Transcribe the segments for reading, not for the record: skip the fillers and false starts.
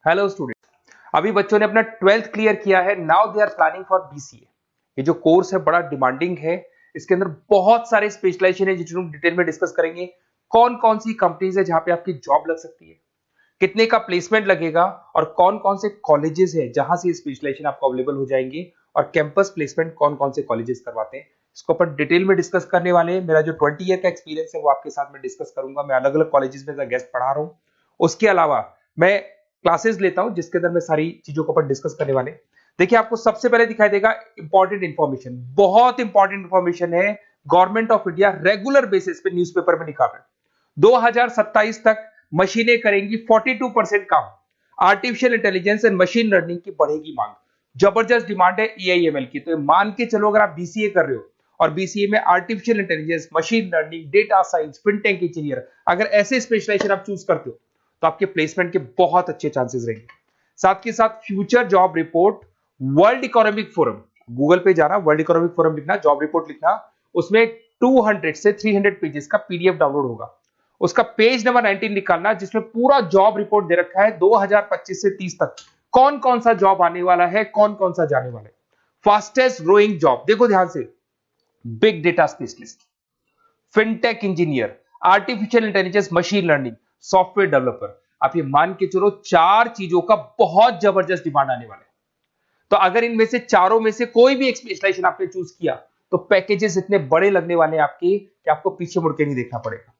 Hello student. अभी बच्चों ने अपना 12th क्लियर किया है। Now they are planning for BCA. ये जो कोर्स है बड़ा डिमांडिंग है। इसके अंदर बहुत सारे स्पेशलाइजेशन है जिनको डिटेल में डिस्कस करेंगे। कौन कौन सी कंपनीज है जहां पे आपकी जॉब लग सकती है, कितने का प्लेसमेंट लगेगा और कौन कौन से कॉलेजेस है जहां से स्पेशलाइजेशन आपको अवेलेबल हो जाएंगे और कैंपस प्लेसमेंट कौन कौन से कॉलेजेस करवाते हैं, इसको अपन डिटेल में डिस्कस करने वाले हैं। मेरा जो 20 ईयर का एक्सपीरियंस है वो आपके साथ में डिस्कस करूंगा। मैं अलग अलग कॉलेजेस में गेस्ट पढ़ा रहा हूँ। उसके अलावा मैं क्लासेस लेता हूं जिसके अंदर मैं सारी चीजों को अपन डिस्कस करने वाले। देखिए, आपको सबसे पहले दिखाई देगा इंपॉर्टेंट इंफॉर्मेशन, बहुत इंपॉर्टेंट इंफॉर्मेशन है। Government of India regular basis पे न्यूज़पेपर में निकाल रहे हैं 2027 तक मशीनें करेंगी 42% काम। Artificial intelligence and machine learning की बढ़ेगी मांग। जबरदस्त डिमांड है एआईएमएल की। तो मान के चलो, अगर आप बीसीए कर रहे हो और बीसीए में artificial intelligence, machine learning, data science, fintech engineer, अगर ऐसे स्पेशलाइजेशन आप चूज करते हो तो आपके प्लेसमेंट के बहुत अच्छे चांसेस रहेंगे। साथ के साथ future job report, world economic forum, Google पे जाना, वर्ल्ड इकोनॉमिक फोरम लिखना, जॉब रिपोर्ट लिखना, उसमें 200 से 300 पेजेस का पीडीएफ डाउनलोड होगा। उसका पेज नंबर 19 निकालना जिसमें पूरा जॉब रिपोर्ट दे रखा है 2025 से 30 तक कौन कौन सा जॉब आने वाला है, कौन कौन सा जाने वाला है। फास्टेस्ट ग्रोइंग जॉब देखो ध्यान से, big data specialist, fintech engineer, artificial intelligence, machine learning, software developer. आप ये मान के चलो 4 चीजों का बहुत जबरदस्त डिमांड आने वाला है। तो अगर इनमें से चारों में से कोई भी एक स्पेशलाइजेशन आपने चूज किया तो पैकेजेस इतने बड़े लगने वाले हैं आपके कि आपको पीछे मुड़ के नहीं देखना पड़ेगा।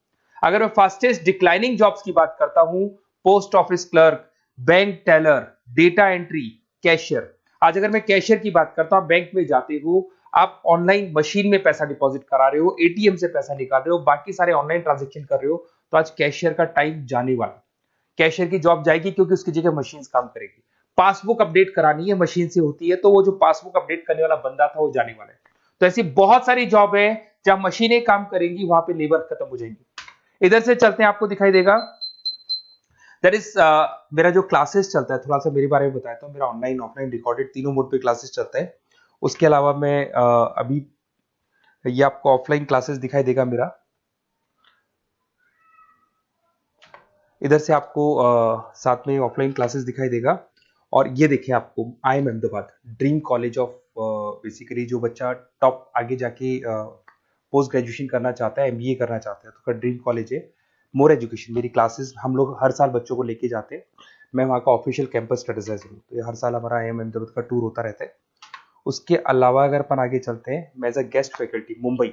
अगर मैं फास्टेस्ट डिक्लाइनिंग जॉब्स की बात करता हूं, post office clerk, bank teller, data entry, cashier. आज अगर मैं कैशियर की बात करता हूं, बैंक में जाते हो, आप ऑनलाइन मशीन में पैसा डिपॉजिट करा रहे हो, एटीएम से पैसा निकाल रहे हो, बाकी सारे ऑनलाइन ट्रांजेक्शन कर रहे हो, तो आज कैशियर का टाइम जाने वाला। कैशियर की जॉब जाएगी क्योंकि उसकी जगह मशीन काम करेगी। पासबुक अपडेट करानी है, मशीन से होती है, तो वो जो पासबुक अपडेट करने वाला बंदा था वो जाने वाला है। तो ऐसी बहुत सारी जॉब है जहां मशीनें काम करेंगी, वहां पे लेबर खत्म हो जाएंगी। इधर से चलते हैं, आपको दिखाई देगा दैट इज मेरा जो क्लासेस चलता है, थोड़ा सा मेरे बारे में बताता हूँ। मेरा ऑनलाइन ऑफलाइन रिकॉर्डेड तीनों मोड पे क्लासेस चलता है। उसके अलावा मैं अभी ये आपको ऑफलाइन क्लासेस दिखाई देगा मेरा। इधर से आपको साथ में ऑफलाइन क्लासेस दिखाई देगा। और ये देखिए, आपको IIM Ahmedabad, dream college of, basically जो बच्चा टॉप आगे जाके पोस्ट ग्रेजुएशन करना चाहता है, एमबीए करना चाहता है, तो उसका ड्रीम कॉलेज है। मोर एजुकेशन मेरी क्लासेस हम लोग हर साल बच्चों को लेके जाते हैं। मैं वहाँ का ऑफिशियल कैंपस स्ट्रेटेजाइजर हूँ, तो ये हर साल हमारा IIM अहमदाबाद का टूर होता रहता है। उसके अलावा अगर अपन आगे चलते हैं, मैं as a guest faculty Mumbai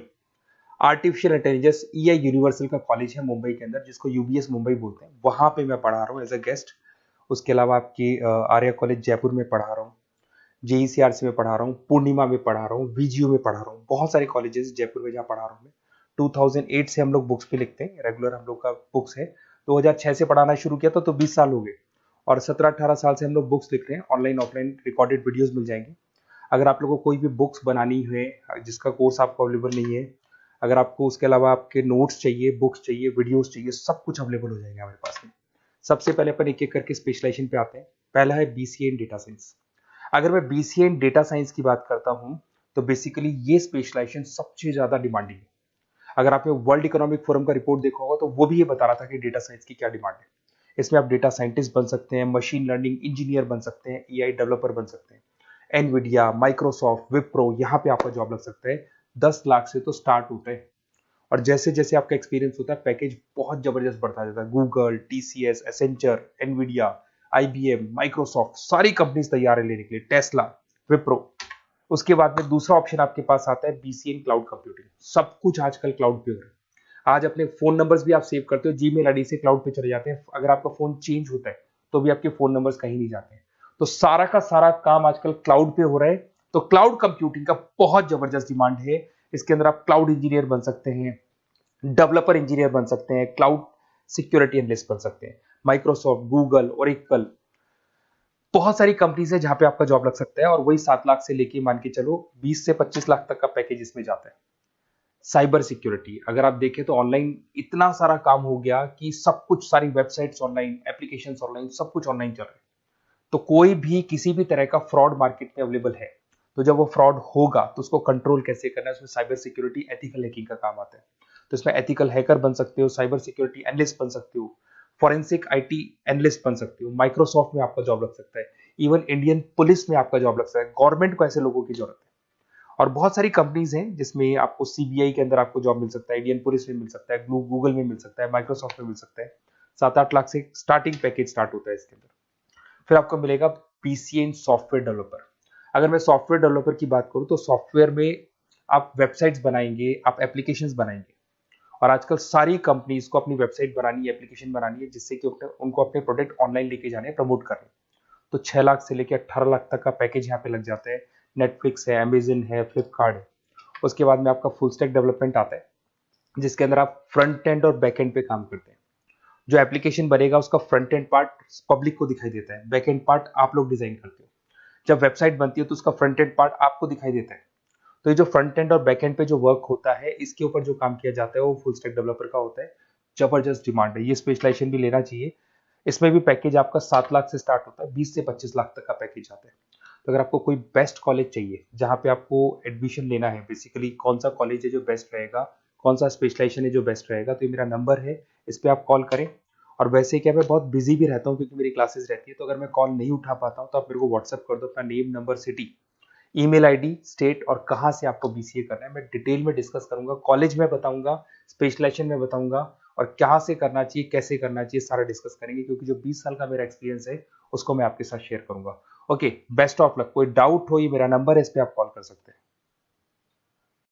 artificial intelligence EI universal का कॉलेज है मुंबई के अंदर, जिसको UBS मुंबई बोलते हैं, वहां पे मैं पढ़ा रहा हूँ एज अ गेस्ट। उसके अलावा आपकी आर्या कॉलेज जयपुर में पढ़ा रहा हूँ, JECRC में पढ़ा रहा हूँ, पूर्णिमा में पढ़ा रहा हूँ, VGU में पढ़ा रहा हूँ। बहुत सारे कॉलेजेस जयपुर में जहाँ पढ़ा रहा हूँ मैं। 2008 से हम लोग बुक्स पे लिखते हैं, रेगुलर हम लोग का बुक्स है। 2006 से पढ़ाना शुरू किया तो 20 साल हो गए। और 17-18 साल से हम लोग बुक्स लिख रहे हैं। ऑनलाइन ऑफलाइन रिकॉर्डेड वीडियोस मिल जाएंगे। अगर आप लोगों को कोई भी बुक्स बनानी है जिसका कोर्स आपको अवेलेबल नहीं है, अगर आपको उसके अलावा आपके नोट्स चाहिए, बुक्स चाहिए, वीडियोस चाहिए, सब कुछ अवेलेबल हो जाएगा हमारे पास में। सबसे पहले अपन एक एक करके स्पेशलाइजेशन पे आते हैं। पहला है BCA इन डेटा साइंस। अगर मैं BCA इन डेटा साइंस की बात करता हूं तो बेसिकली ये स्पेशलाइजेशन सबसे ज्यादा डिमांडिंग है। अगर आपने वर्ल्ड इकोनॉमिक फोरम का रिपोर्ट देखा होगा तो वो भी ये बता रहा था कि डेटा साइंस की क्या डिमांड है। इसमें आप डेटा साइंटिस्ट बन सकते हैं, मशीन लर्निंग इंजीनियर बन सकते हैं, AI डेवलपर बन सकते हैं। एनवीडिया, माइक्रोसॉफ्ट, विप्रो, यहाँ पे आपका जॉब लग सकता है। 10 लाख से तो स्टार्ट होता है और जैसे जैसे आपका एक्सपीरियंस होता है पैकेज बहुत जबरदस्त बढ़ता जाता है। Google, TCS, Accenture, Nvidia, IBM, Microsoft, सारी कंपनीज तैयार है लेने के लिए, टेस्ला, विप्रो। उसके बाद में दूसरा ऑप्शन आपके पास आता है BCA इन क्लाउड कंप्यूटिंग। सब कुछ आजकल क्लाउड पे हो रहा है। आज अपने फोन नंबर्स भी आप सेव करते हो, जीमेल आईडी से क्लाउड पे चले जाते हैं। अगर आपका फोन चेंज होता है तो भी आपके फोन नंबर्स कहीं नहीं जाते हैं। तो सारा का सारा काम आजकल क्लाउड पे हो रहा है। तो क्लाउड कंप्यूटिंग का बहुत जबरदस्त डिमांड है। इसके अंदर आप क्लाउड इंजीनियर बन सकते हैं, डेवलपर इंजीनियर बन सकते हैं, क्लाउड सिक्योरिटी एनालिस्ट बन सकते हैं। माइक्रोसॉफ्ट, गूगल, ओरेकल, बहुत सारी कंपनीज है जहां पे आपका जॉब लग सकता है। और वही 7 लाख से लेके मान के चलो 20 से 25 लाख तक का पैकेज इसमें जाता है। साइबर सिक्योरिटी अगर आप देखें तो ऑनलाइन इतना सारा काम हो गया कि सब कुछ, सारी वेबसाइट्स ऑनलाइन, एप्लीकेशंस ऑनलाइन, सब कुछ ऑनलाइन चल रहा है। तो कोई भी किसी भी तरह का फ्रॉड मार्केट में अवेलेबल है, तो जब वो फ्रॉड होगा तो उसको कंट्रोल कैसे करना है, उसमें साइबर सिक्योरिटी, एथिकल हैकिंग का काम आता है। तो इसमें एथिकल हैकर बन सकते हो, साइबर सिक्योरिटी एनालिस्ट बन सकते हो, फॉरेंसिक आईटी एनालिस्ट बन सकते हो, माइक्रोसॉफ्ट में आपका जॉब लग सकता है, इवन इंडियन पुलिस में आपका जॉब लग सकता है। गवर्नमेंट को ऐसे लोगों की जरूरत है। और बहुत सारी कंपनीज हैं जिसमें आपको सीबीआई के अंदर आपको जॉब मिल सकता है, इंडियन पुलिस में मिल सकता है, गूगल में मिल सकता है, माइक्रोसॉफ्ट में मिल सकता है। 7-8 लाख से स्टार्टिंग पैकेज स्टार्ट होता है इसके अंदर। फिर आपको मिलेगा पीसीए इन सॉफ्टवेयर डेवलपर। अगर मैं सॉफ्टवेयर डेवलपर की बात करूं तो सॉफ्टवेयर में आप वेबसाइट्स बनाएंगे, आप एप्लीकेशंस बनाएंगे। और आजकल सारी कंपनीज को अपनी वेबसाइट बनानी है, एप्लीकेशन बनानी है, जिससे कि उनको अपने प्रोडक्ट ऑनलाइन लेके जाने हैं, प्रमोट करने। तो 6 लाख से लेकर 18 लाख तक का पैकेज यहाँ पे लग जाता है। नेटफ्लिक्स है, अमेजन है, फ्लिपकार्ट है। उसके बाद में आपका फुल स्टैक डेवलपमेंट आता है, जिसके अंदर आप फ्रंट एंड और बैक एंड पे काम करते हैं। जो एप्लीकेशन बनेगा उसका फ्रंट एंड पार्ट पब्लिक को दिखाई देता है, बैक एंड पार्ट आप लोग डिजाइन करते हो। जब वेबसाइट बनती है तो उसका फ्रंट एंड पार्ट आपको दिखाई देता है। तो ये जो फ्रंट एंड और बैक एंड पे जो वर्क होता है, इसके ऊपर जो काम किया जाता है वो फुल स्टैक डेवलपर का होता है। जबरदस्त डिमांड है, ये स्पेशलाइजेशन भी लेना चाहिए। इसमें भी पैकेज आपका 7 लाख से स्टार्ट होता है, 20 से 25 लाख तक का पैकेज आता है। तो अगर आपको कोई बेस्ट कॉलेज चाहिए जहाँ पे आपको एडमिशन लेना है, बेसिकली कौन सा कॉलेज है जो बेस्ट रहेगा, कौन सा स्पेशलाइजेशन है जो बेस्ट रहेगा, तो ये मेरा नंबर है, इस पर आप कॉल करें। और वैसे क्या, मैं बहुत बिजी भी रहता हूँ क्योंकि मेरी क्लासेस रहती है, तो अगर मैं कॉल नहीं उठा पाता हूँ तो आप मेरे को व्हाट्सअप कर दो अपना name, number, city, email ID, state और कहाँ से आपको बीसीए करना है। मैं डिटेल में डिस्कस करूंगा, कॉलेज में बताऊंगा, स्पेशलाइजेशन में बताऊंगा, और कहाँ से करना चाहिए, कैसे करना चाहिए, सारा डिस्कस करेंगे, क्योंकि जो 20 साल का मेरा एक्सपीरियंस है उसको मैं आपके साथ शेयर करूंगा। Okay, best of luck. कोई डाउट हो, ये मेरा नंबर है, इस पे आप कॉल कर सकते हैं।